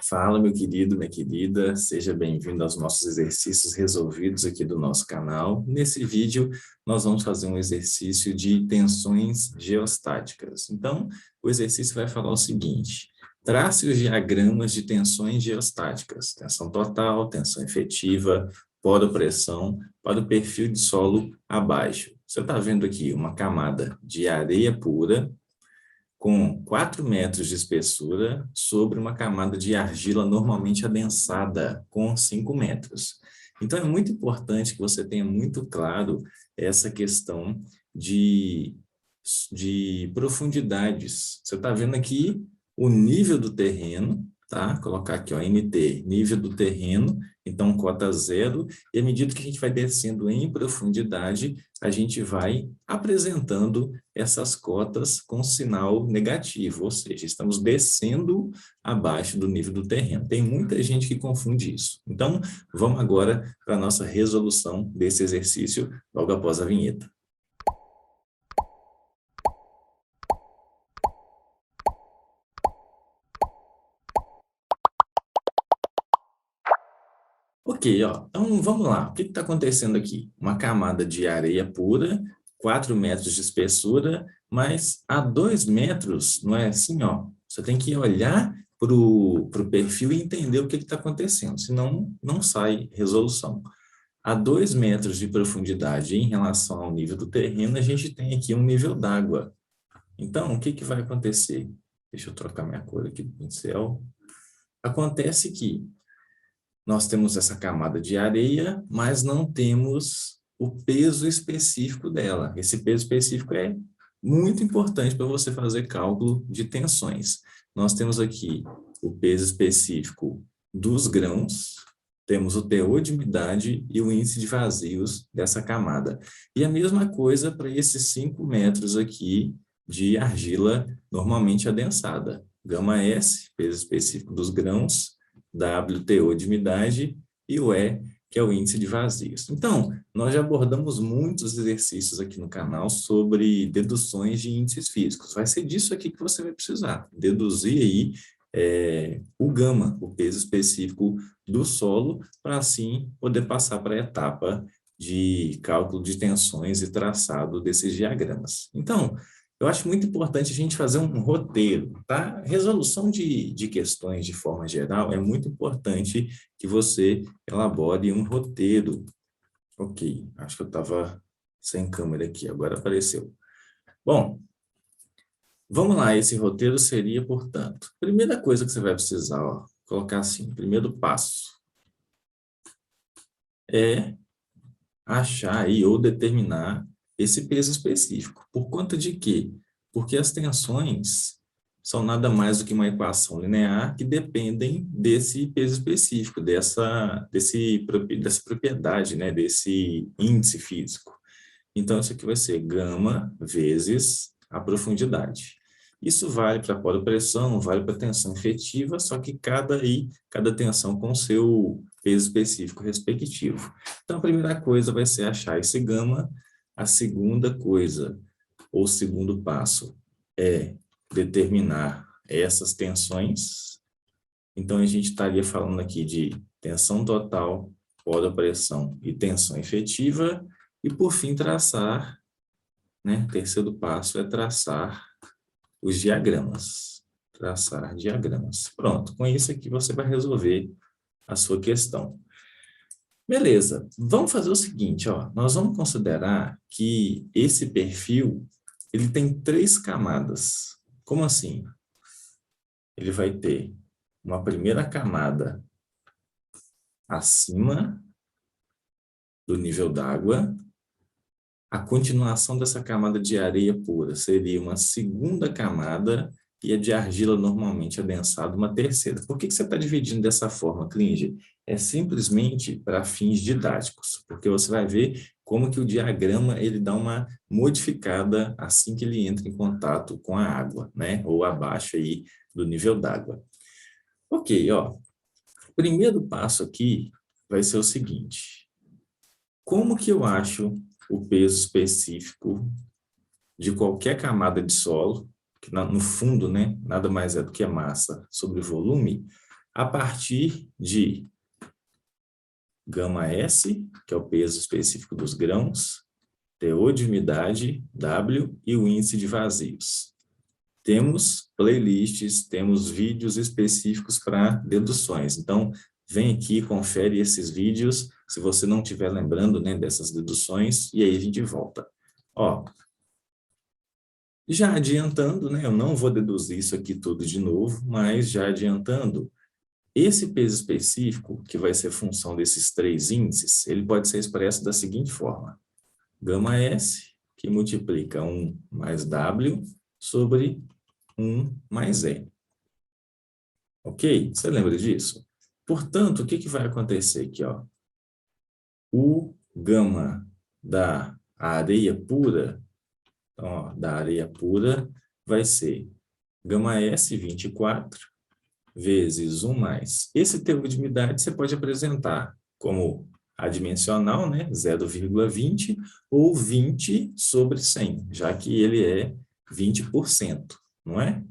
Fala, meu querido, minha querida, seja bem-vindo aos nossos exercícios resolvidos aqui do nosso canal. Nesse vídeo, nós vamos fazer um exercício de tensões geostáticas. Então, o exercício vai falar o seguinte: trace os diagramas de tensões geostáticas, tensão total, tensão efetiva, poropressão, para o perfil de solo abaixo. Você está vendo aqui uma camada de areia pura, com 4 metros de espessura sobre uma camada de argila normalmente adensada, com 5 metros. Então, é muito importante que você tenha muito claro essa questão de profundidades. Você está vendo aqui o nível do terreno, tá? Colocar aqui, ó, NT, nível do terreno, então cota zero, e à medida que a gente vai descendo em profundidade, a gente vai apresentando essas cotas com sinal negativo, ou seja, estamos descendo abaixo do nível do terreno. Tem muita gente que confunde isso. Então, vamos agora para a nossa resolução desse exercício, logo após a vinheta. Ok, ó, então vamos lá. O que está acontecendo aqui? Uma camada de areia pura, 4 metros de espessura, mas a 2 metros, não é assim, ó. Você tem que olhar para o perfil e entender o que está acontecendo, senão não sai resolução. A 2 metros de profundidade em relação ao nível do terreno, a gente tem aqui um nível d'água. Então, o que vai acontecer? Deixa eu trocar minha cor aqui do pincel. Acontece que nós temos essa camada de areia, mas não temos o peso específico dela. Esse peso específico é muito importante para você fazer cálculo de tensões. Nós temos aqui o peso específico dos grãos, temos o teor de umidade e o índice de vazios dessa camada. E a mesma coisa para esses 5 metros aqui de argila normalmente adensada. Gama S, peso específico dos grãos, W, teor de umidade, e o E, que é o índice de vazios. Então, nós já abordamos muitos exercícios aqui no canal sobre deduções de índices físicos. Vai ser disso aqui que você vai precisar, deduzir aí o gama, o peso específico do solo, para assim poder passar para a etapa de cálculo de tensões e traçado desses diagramas. Então, eu acho muito importante a gente fazer um roteiro, tá? Resolução de questões de forma geral é muito importante que você elabore um roteiro. Ok, acho que eu estava sem câmera aqui, agora apareceu. Bom, vamos lá, esse roteiro seria, portanto, primeira coisa que você vai precisar, ó, colocar assim, primeiro passo é achar aí ou determinar esse peso específico. Por conta de quê? Porque as tensões são nada mais do que uma equação linear que dependem desse peso específico, dessa propriedade, né, desse índice físico. Então, isso aqui vai ser gama vezes a profundidade. Isso vale para a poropressão, vale para a tensão efetiva, só que cada tensão com seu peso específico respectivo. Então, a primeira coisa vai ser achar esse gama. A segunda coisa, ou segundo passo, é determinar essas tensões. Então, a gente estaria falando aqui de tensão total, poropressão e tensão efetiva. E, por fim, traçar, né? O terceiro passo é traçar os diagramas. Traçar diagramas. Pronto, com isso aqui você vai resolver a sua questão. Beleza, vamos fazer o seguinte, ó. Nós vamos considerar que esse perfil, ele tem 3 camadas. Como assim? Ele vai ter uma primeira camada acima do nível d'água. A continuação dessa camada de areia pura seria uma segunda camada e a de argila normalmente adensada uma terceira. Por que você está dividindo dessa forma, Klinger? É simplesmente para fins didáticos, porque você vai ver como que o diagrama ele dá uma modificada assim que ele entra em contato com a água, né? Ou abaixo aí do nível d'água. Ok, ó. O primeiro passo aqui vai ser o seguinte: como que eu acho o peso específico de qualquer camada de solo, que no fundo, né, nada mais é do que a massa sobre volume? a partir de γS, que é o peso específico dos grãos, teor de umidade, W, e o índice de vazios. Temos playlists, temos vídeos específicos para deduções. Então, vem aqui, confere esses vídeos, se você não estiver lembrando, né, dessas deduções, e aí a gente volta. Ó, já adiantando, né, eu não vou deduzir isso aqui tudo de novo, mas já adiantando, esse peso específico, que vai ser função desses três índices, ele pode ser expresso da seguinte forma: γS, que multiplica 1 mais W, sobre 1 mais E. Ok? Você lembra disso? Portanto, o que vai acontecer aqui? Ó? O gama da areia pura, então, ó, da areia pura, vai ser γS 24 vezes 1 mais. Esse teor de umidade você pode apresentar como adimensional, né? 0,20 ou 20 sobre 100, já que ele é 20%, não é?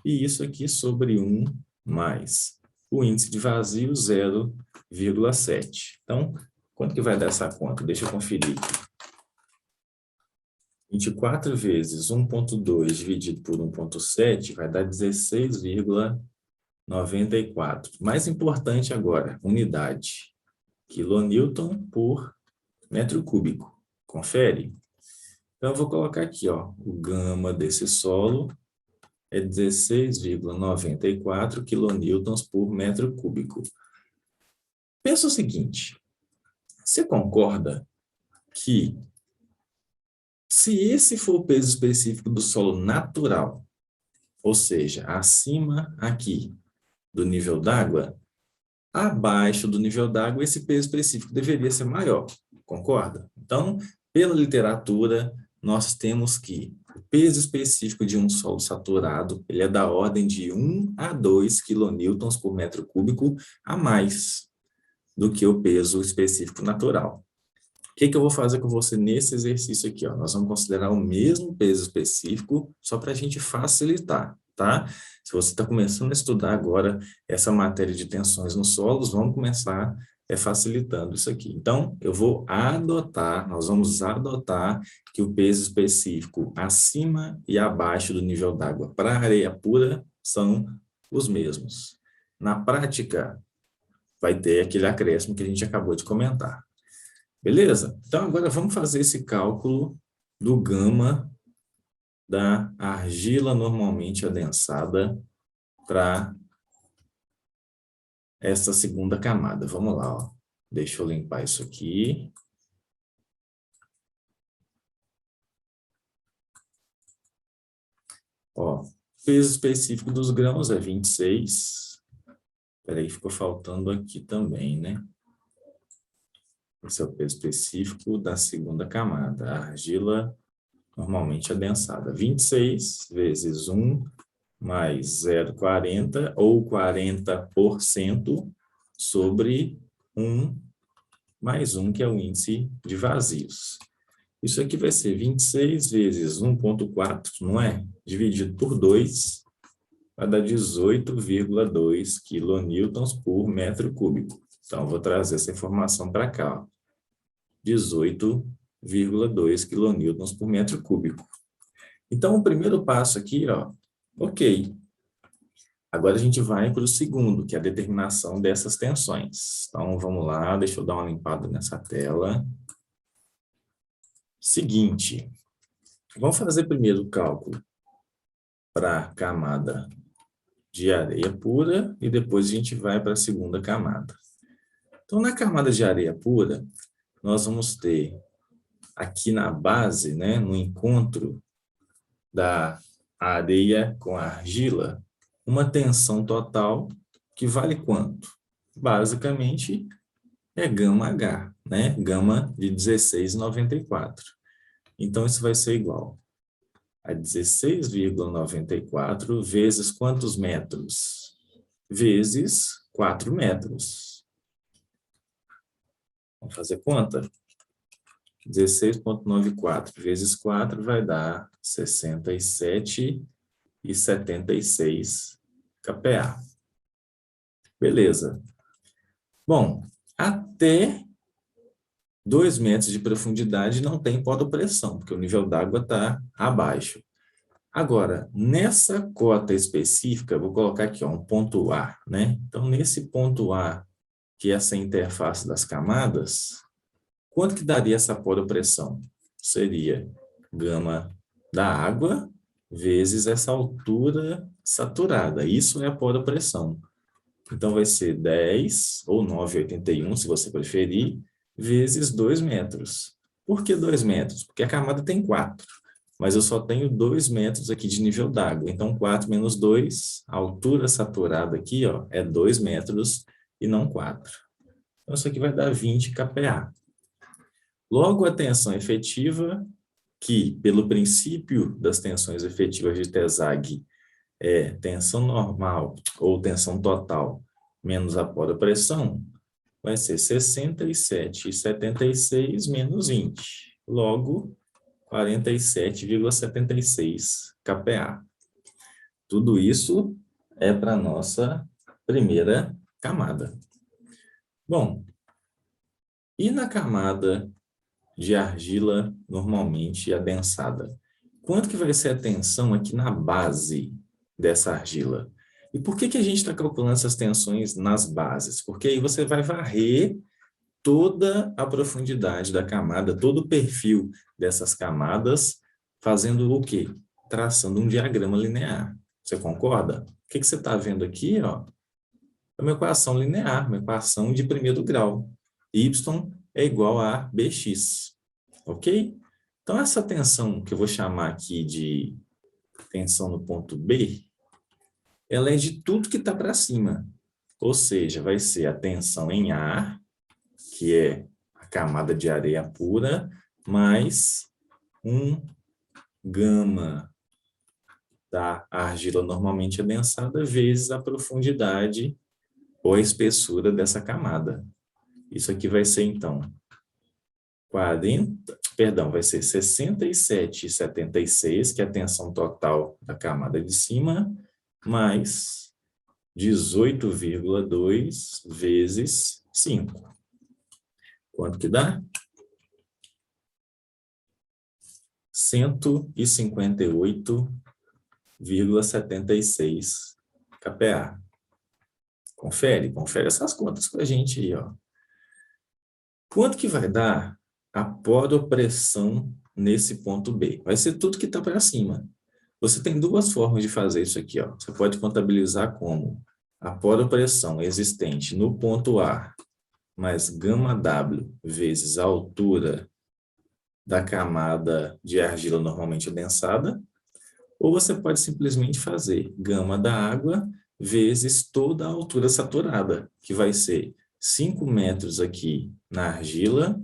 E isso aqui sobre 1 mais o índice de vazio 0,7. Então, quanto que vai dar essa conta? Deixa eu conferir aqui. 24 vezes 1,2 dividido por 1,7 vai dar 16,94. Mais importante agora, unidade. Quilonewton por metro cúbico. Confere? Então, eu vou colocar aqui, ó, o gama desse solo é 16,94 quilonewtons por metro cúbico. Pensa o seguinte, você concorda que se esse for o peso específico do solo natural, ou seja, acima aqui do nível d'água, abaixo do nível d'água esse peso específico deveria ser maior, concorda? Então, pela literatura, nós temos que o peso específico de um solo saturado, ele é da ordem de 1 a 2 quilonewtons por metro cúbico a mais do que o peso específico natural. O que eu vou fazer com você nesse exercício aqui? Ó? Nós vamos considerar o mesmo peso específico, só para a gente facilitar, tá? Se você está começando a estudar agora essa matéria de tensões nos solos, vamos começar facilitando isso aqui. Então, nós vamos adotar que o peso específico acima e abaixo do nível d'água para a areia pura são os mesmos. Na prática, vai ter aquele acréscimo que a gente acabou de comentar. Beleza? Então, agora vamos fazer esse cálculo do gama da argila normalmente adensada para essa segunda camada. Vamos lá, ó. Deixa eu limpar isso aqui. Ó, peso específico dos grãos é 26. Espera aí, ficou faltando aqui também, né? Esse é o peso específico da segunda camada, a argila normalmente adensada. 26 vezes 1 mais 0,40 ou 40% sobre 1 mais 1, que é o índice de vazios. Isso aqui vai ser 26 vezes 1,4, não é? Dividido por 2, vai dar 18,2 quilonewtons por metro cúbico. Então, eu vou trazer essa informação para cá, ó. 18,2 quilonewtons por metro cúbico. Então, o primeiro passo aqui, ó, ok. Agora a gente vai para o segundo, que é a determinação dessas tensões. Então, vamos lá, deixa eu dar uma limpada nessa tela. Seguinte, vamos fazer primeiro o cálculo para a camada de areia pura e depois a gente vai para a segunda camada. Então, na camada de areia pura, nós vamos ter aqui na base, né, no encontro da areia com a argila, uma tensão total que vale quanto? Basicamente, é gama H, né? Gama de 16,94. Então, isso vai ser igual a 16,94 vezes quantos metros? Vezes 4 metros. Vamos fazer conta? 16,94 vezes 4 vai dar 67,76 kPa. Beleza. Bom, até 2 metros de profundidade não tem pós-pressão, porque o nível d'água está abaixo. Agora, nessa cota específica, vou colocar aqui ó, um ponto A, né? Então, nesse ponto A, que é essa interface das camadas, quanto que daria essa pós-pressão? Seria gama da água vezes essa altura saturada. Isso é a pós-pressão. Então, vai ser 10, ou 9,81, se você preferir, vezes 2 metros. Por que 2 metros? Porque a camada tem 4, mas eu só tenho 2 metros aqui de nível d'água. Então, 4 menos 2, a altura saturada aqui ó, é 2 metros e não 4. Então, isso aqui vai dar 20 kPa. Logo, a tensão efetiva, que pelo princípio das tensões efetivas de Tesague é tensão normal ou tensão total menos a pós-pressão, vai ser 67,76 menos 20. Logo, 47,76 kPa. Tudo isso é para a nossa primeira camada. Bom, e na camada de argila normalmente adensada? Quanto que vai ser a tensão aqui na base dessa argila? E por que a gente está calculando essas tensões nas bases? Porque aí você vai varrer toda a profundidade da camada, todo o perfil dessas camadas, fazendo o quê? Traçando um diagrama linear. Você concorda? O que você está vendo aqui, ó? É uma equação linear, uma equação de primeiro grau. Y é igual a bx, ok? Então, essa tensão que eu vou chamar aqui de tensão no ponto B, ela é de tudo que está para cima. Ou seja, vai ser a tensão em A, que é a camada de areia pura, mais um gama da argila normalmente adensada vezes a profundidade ou a espessura dessa camada. Isso aqui vai ser, então, 67,76, que é a tensão total da camada de cima, mais 18,2 vezes 5. Quanto que dá? 158,76 kPa. Confere essas contas com a gente aí, ó. Quanto que vai dar a pós-pressão nesse ponto B? Vai ser tudo que está para cima. Você tem duas formas de fazer isso aqui, ó. Você pode contabilizar como a pós-pressão existente no ponto A mais gama W vezes a altura da camada de argila normalmente adensada, ou você pode simplesmente fazer gama da água vezes toda a altura saturada, que vai ser 5 metros aqui na argila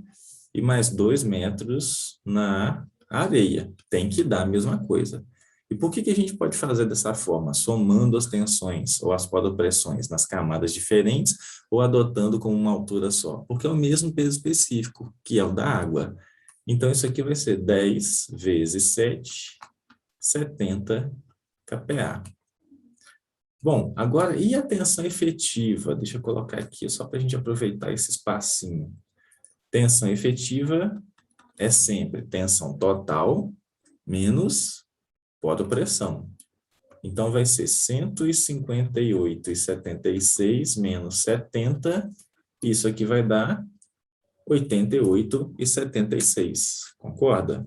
e mais 2 metros na areia. Tem que dar a mesma coisa. E por que a gente pode fazer dessa forma? Somando as tensões ou as pós-pressões nas camadas diferentes ou adotando como uma altura só? Porque é o mesmo peso específico, que é o da água. Então, isso aqui vai ser 10 vezes 7, 70 kPa. Bom, agora, e a tensão efetiva? Deixa eu colocar aqui, só para a gente aproveitar esse espacinho. Tensão efetiva é sempre tensão total menos pós-pressão. Então, vai ser 158,76 menos 70. Isso aqui vai dar 88,76. Concorda?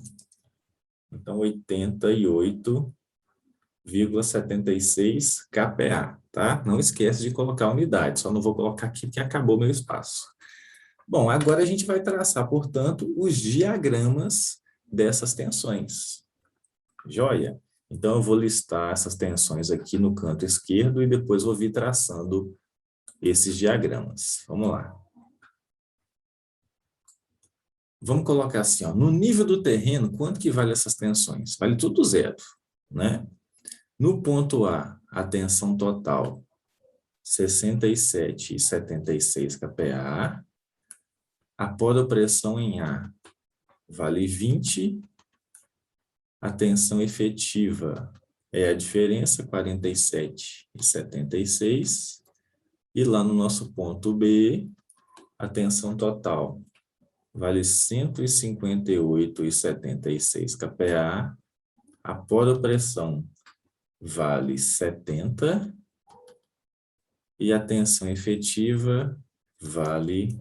Então, 88,76 kPa, tá? Não esquece de colocar a unidade, só não vou colocar aqui que acabou meu espaço. Bom, agora a gente vai traçar, portanto, os diagramas dessas tensões. Joia? Então, eu vou listar essas tensões aqui no canto esquerdo e depois vou vir traçando esses diagramas. Vamos lá. Vamos colocar assim, ó, no nível do terreno, quanto que vale essas tensões? Vale tudo zero, né? No ponto A, a tensão total, 67,76 kPa. A pós-pressão em A vale 20. A tensão efetiva é a diferença, 47,76. E lá no nosso ponto B, a tensão total vale 158,76 kPa. A poropressão vale 70 e a tensão efetiva vale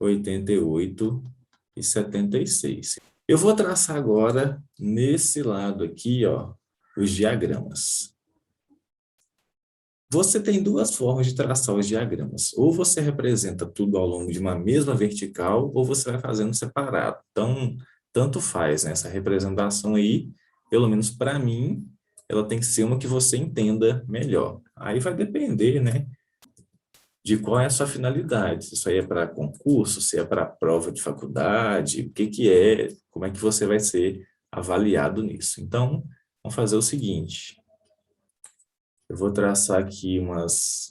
88,76. Eu vou traçar agora, nesse lado aqui, ó, os diagramas. Você tem duas formas de traçar os diagramas. Ou você representa tudo ao longo de uma mesma vertical, ou você vai fazendo separado. Então, tanto faz, né? Essa representação aí, pelo menos para mim, ela tem que ser uma que você entenda melhor. Aí vai depender, né, de qual é a sua finalidade. Se isso aí é para concurso, se é para prova de faculdade, o que que é, como é que você vai ser avaliado nisso. Então, vamos fazer o seguinte. Eu vou traçar aqui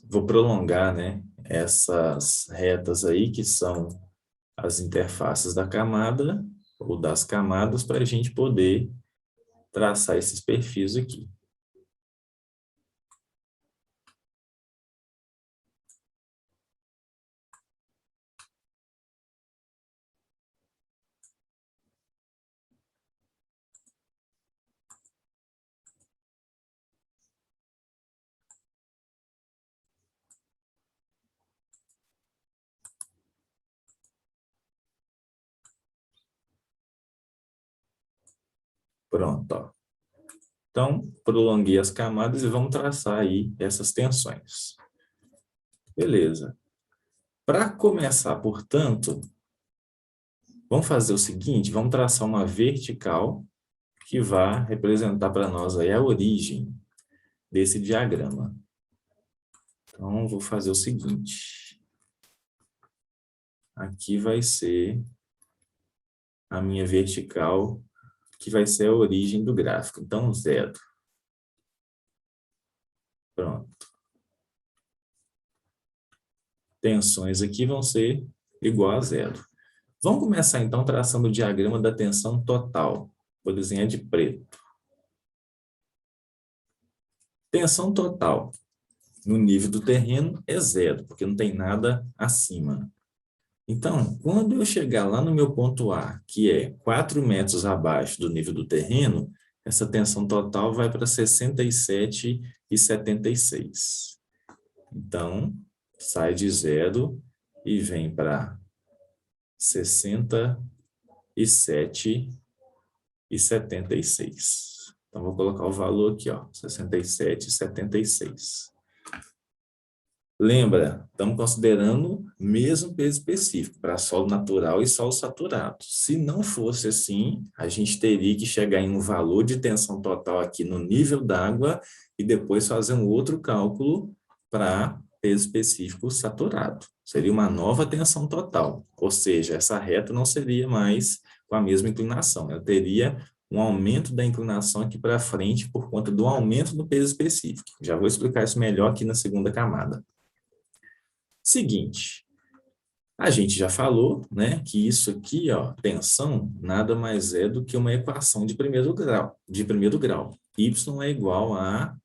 vou prolongar, né, essas retas aí, que são as interfaces da camada, ou das camadas, para a gente poder traçar esses perfis aqui. Pronto, ó. Então, prolonguei as camadas e vamos traçar aí essas tensões. Beleza. Para começar, portanto, vamos fazer o seguinte, vamos traçar uma vertical que vai representar para nós aí a origem desse diagrama. Então, vou fazer o seguinte. Aqui vai ser a minha vertical, que vai ser a origem do gráfico. Então, 0. Pronto. Tensões aqui vão ser igual a 0. Vamos começar, então, traçando o diagrama da tensão total. Vou desenhar de preto. Tensão total no nível do terreno é 0, porque não tem nada acima. Então, quando eu chegar lá no meu ponto A, que é 4 metros abaixo do nível do terreno, essa tensão total vai para 67,76. Então, sai de 0 e vem para 67,76. Então, vou colocar o valor aqui, ó, 67,76. Lembra, estamos considerando mesmo peso específico para solo natural e solo saturado. Se não fosse assim, a gente teria que chegar em um valor de tensão total aqui no nível d'água e depois fazer um outro cálculo para peso específico saturado. Seria uma nova tensão total, ou seja, essa reta não seria mais com a mesma inclinação, ela teria um aumento da inclinação aqui para frente por conta do aumento do peso específico. Já vou explicar isso melhor aqui na segunda camada. Seguinte, a gente já falou, né, que isso aqui, ó, tensão, nada mais é do que uma equação de primeiro grau. Y é igual a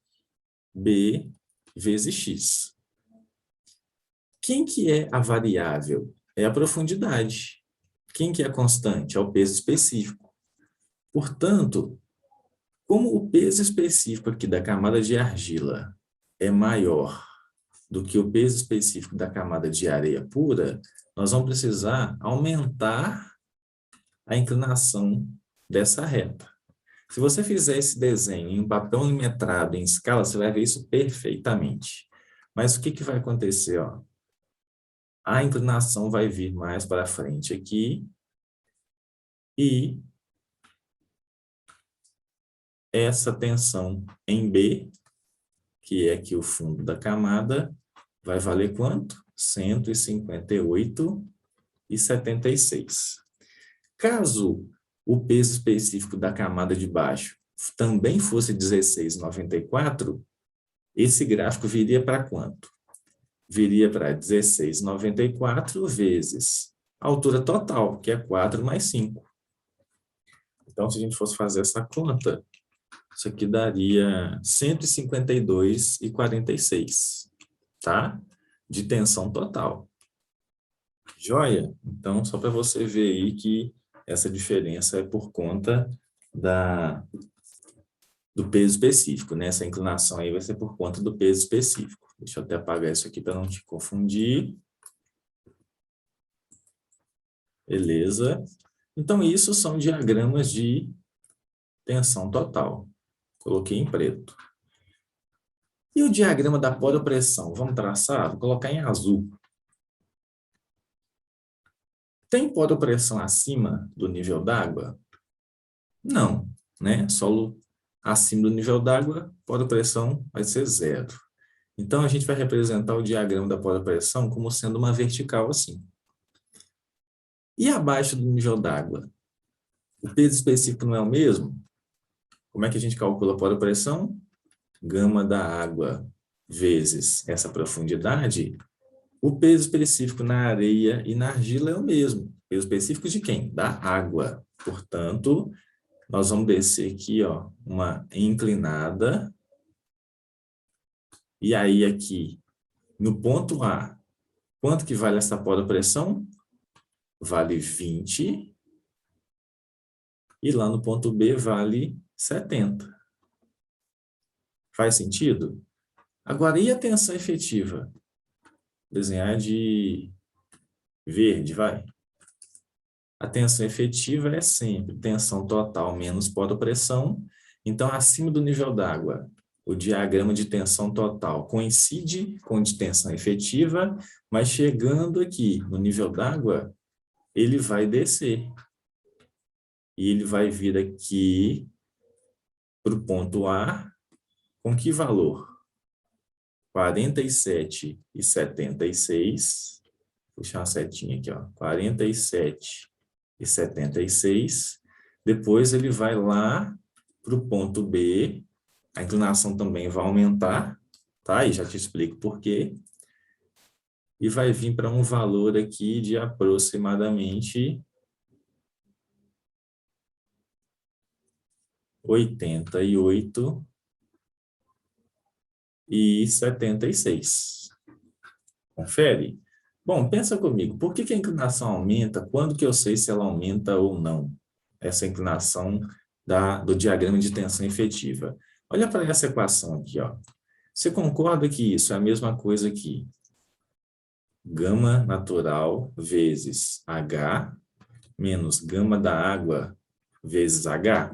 B vezes X. Quem que é a variável? É a profundidade. Quem que é a constante? É o peso específico. Portanto, como o peso específico aqui da camada de argila é maior do que o peso específico da camada de areia pura, nós vamos precisar aumentar a inclinação dessa reta. Se você fizer esse desenho em um papel milimetrado em escala, você vai ver isso perfeitamente. Mas o que que vai acontecer? Ó? A inclinação vai vir mais para frente aqui e essa tensão em B, que é aqui o fundo da camada, vai valer quanto? 158,76. Caso o peso específico da camada de baixo também fosse 16,94, esse gráfico viria para quanto? Viria para 16,94 vezes a altura total, que é 4 mais 5. Então, se a gente fosse fazer essa conta, isso aqui daria 152,46, tá? de tensão total. Joia? Então, só para você ver aí que essa diferença é por conta do peso específico, né? Essa inclinação aí vai ser por conta do peso específico. Deixa eu até apagar isso aqui para não te confundir. Beleza. Então, isso são diagramas de tensão total. Coloquei em preto. E o diagrama da poropressão? Vamos traçar? Vou colocar em azul. Tem poropressão acima do nível d'água? Não, né? Solo acima do nível d'água, poropressão vai ser 0. Então, a gente vai representar o diagrama da poropressão como sendo uma vertical assim. E abaixo do nível d'água? O peso específico não é o mesmo? Como é que a gente calcula a poropressão? Gama da água vezes essa profundidade. O peso específico na areia e na argila é o mesmo. Peso específico de quem? Da água. Portanto, nós vamos descer aqui, ó, uma inclinada. E aí aqui, no ponto A, quanto que vale essa poropressão? Vale 20. E lá no ponto B vale 70. Faz sentido? Agora, e a tensão efetiva? Desenhar de verde, vai. A tensão efetiva é sempre tensão total menos poropressão. Então, acima do nível d'água, o diagrama de tensão total coincide com o de tensão efetiva, mas chegando aqui no nível d'água, ele vai descer. E ele vai vir aqui para o ponto A, com que valor? 47,76. Puxar uma setinha aqui, ó. 47,76. Depois ele vai lá para o ponto B. A inclinação também vai aumentar, tá? E já te explico por quê. E vai vir para um valor aqui de aproximadamente 88,76. Confere? Bom, pensa comigo, por que a inclinação aumenta? Quando que eu sei se ela aumenta ou não? Essa inclinação do diagrama de tensão efetiva. Olha para essa equação aqui, ó. Você concorda que isso é a mesma coisa que gama natural vezes H menos gama da água vezes H?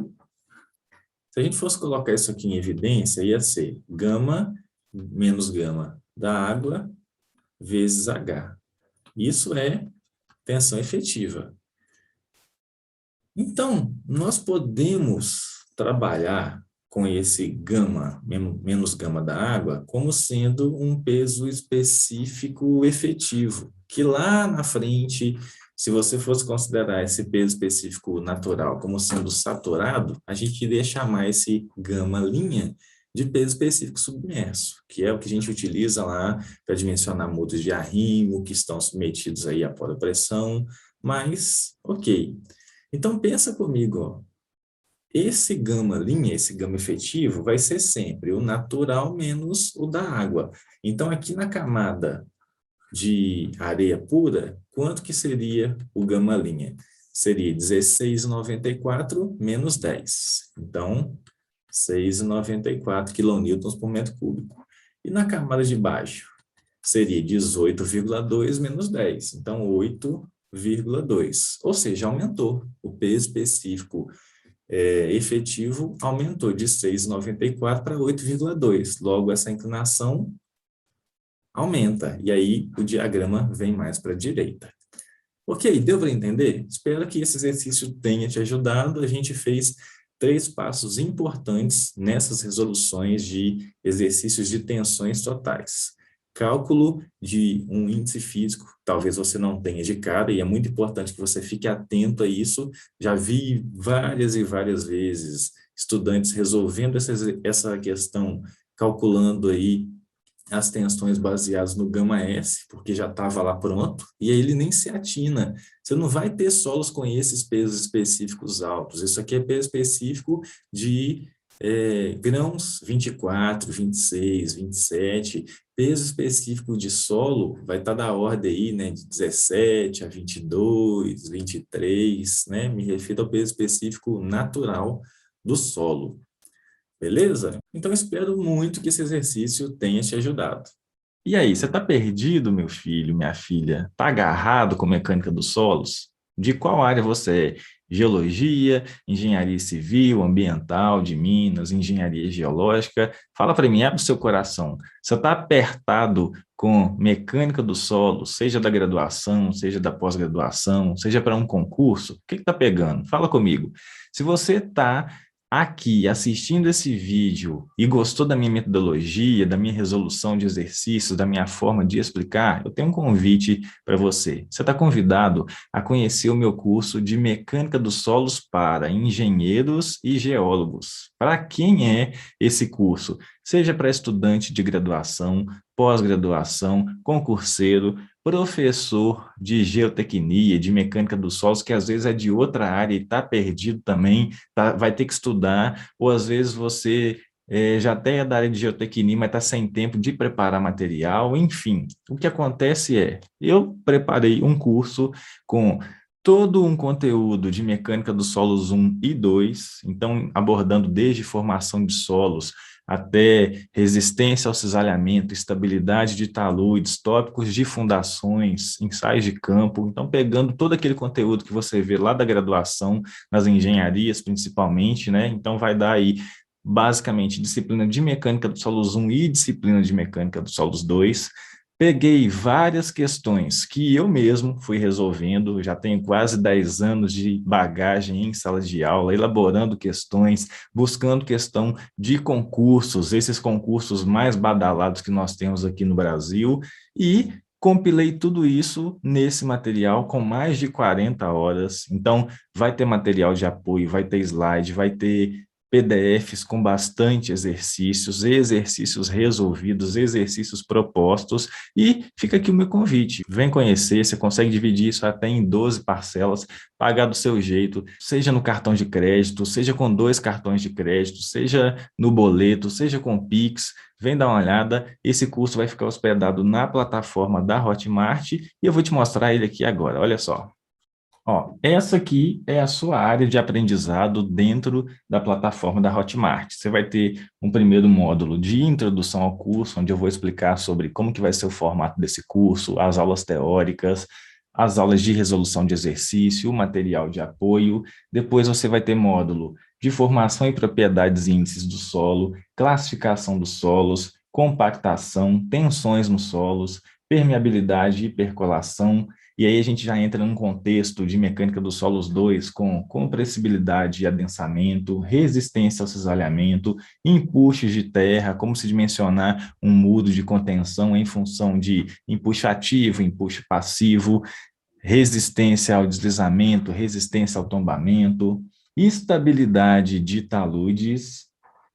Se a gente fosse colocar isso aqui em evidência, ia ser gama menos gama da água vezes H. Isso é tensão efetiva. Então, nós podemos trabalhar com esse gama, menos gama da água, como sendo um peso específico efetivo, que lá na frente, se você fosse considerar esse peso específico natural como sendo saturado, a gente iria chamar esse gama linha de peso específico submerso, que é o que a gente utiliza lá para dimensionar modos de arrimo que estão submetidos aí à poropressão, mas, ok. Então, pensa comigo, ó. Esse gama linha, esse gama efetivo, vai ser sempre o natural menos o da água. Então, aqui na camada de areia pura, quanto que seria o gama linha? Seria 16,94 menos 10. Então, 6,94 quilonewtons por metro cúbico. E na camada de baixo? Seria 18,2 menos 10. Então, 8,2. Ou seja, aumentou. O peso específico efetivo aumentou de 6,94 para 8,2. Logo, essa inclinação aumenta. E aí, o diagrama vem mais para a direita. Ok, deu para entender? Espero que esse exercício tenha te ajudado. A gente fez 3 passos importantes nessas resoluções de exercícios de tensões totais. Cálculo de um índice físico, talvez você não tenha de cara, e é muito importante que você fique atento a isso. Já vi várias e várias vezes estudantes resolvendo essa questão, calculando aí as tensões baseadas no gama S, porque já estava lá pronto, e aí ele nem se atina. Você não vai ter solos com esses pesos específicos altos. Isso aqui é peso específico de Grãos 24, 26, 27, peso específico de solo vai estar da ordem aí, né, de 17 a 22, 23, né? Me refiro ao peso específico natural do solo, beleza? Então, espero muito que esse exercício tenha te ajudado. E aí, você está perdido, meu filho, minha filha? Está agarrado com mecânica dos solos? De qual área você é? Geologia, engenharia civil, ambiental, de Minas, engenharia geológica? Fala para mim, abre o seu coração. Você está apertado com mecânica dos solos, seja da graduação, seja da pós-graduação, seja para um concurso? O que está pegando? Fala comigo. Se você está aqui assistindo esse vídeo e gostou da minha metodologia, da minha resolução de exercícios, da minha forma de explicar, eu tenho um convite para você. Você está convidado a conhecer o meu curso de Mecânica dos Solos para engenheiros e geólogos. Para quem é esse curso? Seja para estudante de graduação, pós-graduação, concurseiro, professor de geotecnia, de mecânica dos solos, que às vezes é de outra área e está perdido também, vai ter que estudar, ou às vezes você já até é da área de geotecnia, mas está sem tempo de preparar material, enfim. O que acontece é, eu preparei um curso com todo um conteúdo de mecânica dos solos 1 e 2, então abordando desde formação de solos, até resistência ao cisalhamento, estabilidade de taludes, tópicos de fundações, ensaios de campo. Então, pegando todo aquele conteúdo que você vê lá da graduação, nas engenharias principalmente, né? Então, vai dar aí, basicamente, disciplina de mecânica dos solos 1 e disciplina de mecânica dos solos 2. Peguei várias questões que eu mesmo fui resolvendo, já tenho quase 10 anos de bagagem em salas de aula, elaborando questões, buscando questão de concursos, esses concursos mais badalados que nós temos aqui no Brasil, e compilei tudo isso nesse material com mais de 40 horas. Então, vai ter material de apoio, vai ter slide, vai ter PDFs com bastante exercícios, exercícios resolvidos, exercícios propostos, e fica aqui o meu convite, vem conhecer, você consegue dividir isso até em 12 parcelas, pagar do seu jeito, seja no cartão de crédito, seja com 2 cartões de crédito, seja no boleto, seja com Pix, vem dar uma olhada, esse curso vai ficar hospedado na plataforma da Hotmart, e eu vou te mostrar ele aqui agora, olha só. Ó, essa aqui é a sua área de aprendizado dentro da plataforma da Hotmart. Você vai ter um primeiro módulo de introdução ao curso, onde eu vou explicar sobre como que vai ser o formato desse curso, as aulas teóricas, as aulas de resolução de exercício, o material de apoio. Depois você vai ter módulo de formação e propriedades e índices do solo, classificação dos solos, compactação, tensões nos solos, permeabilidade e percolação. E aí a gente já entra num contexto de mecânica dos solos 2 com compressibilidade e adensamento, resistência ao cisalhamento, empuxes de terra, como se dimensionar um muro de contenção em função de empuxo ativo, empuxo passivo, resistência ao deslizamento, resistência ao tombamento, estabilidade de taludes,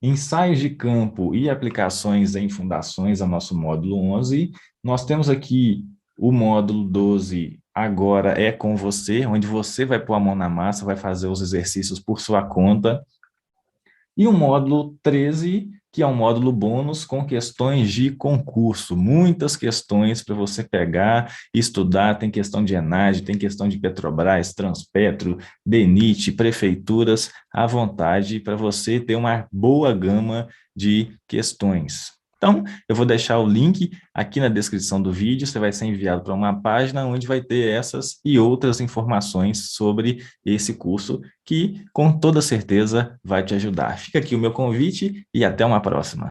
ensaios de campo e aplicações em fundações, a nosso módulo 11. Nós temos aqui o módulo 12, agora é com você, onde você vai pôr a mão na massa, vai fazer os exercícios por sua conta. E o módulo 13, que é um módulo bônus com questões de concurso. Muitas questões para você pegar e estudar. Tem questão de Enage, tem questão de Petrobras, Transpetro, DENIT, prefeituras, à vontade, para você ter uma boa gama de questões. Então, eu vou deixar o link aqui na descrição do vídeo, você vai ser enviado para uma página onde vai ter essas e outras informações sobre esse curso, que com toda certeza vai te ajudar. Fica aqui o meu convite e até uma próxima.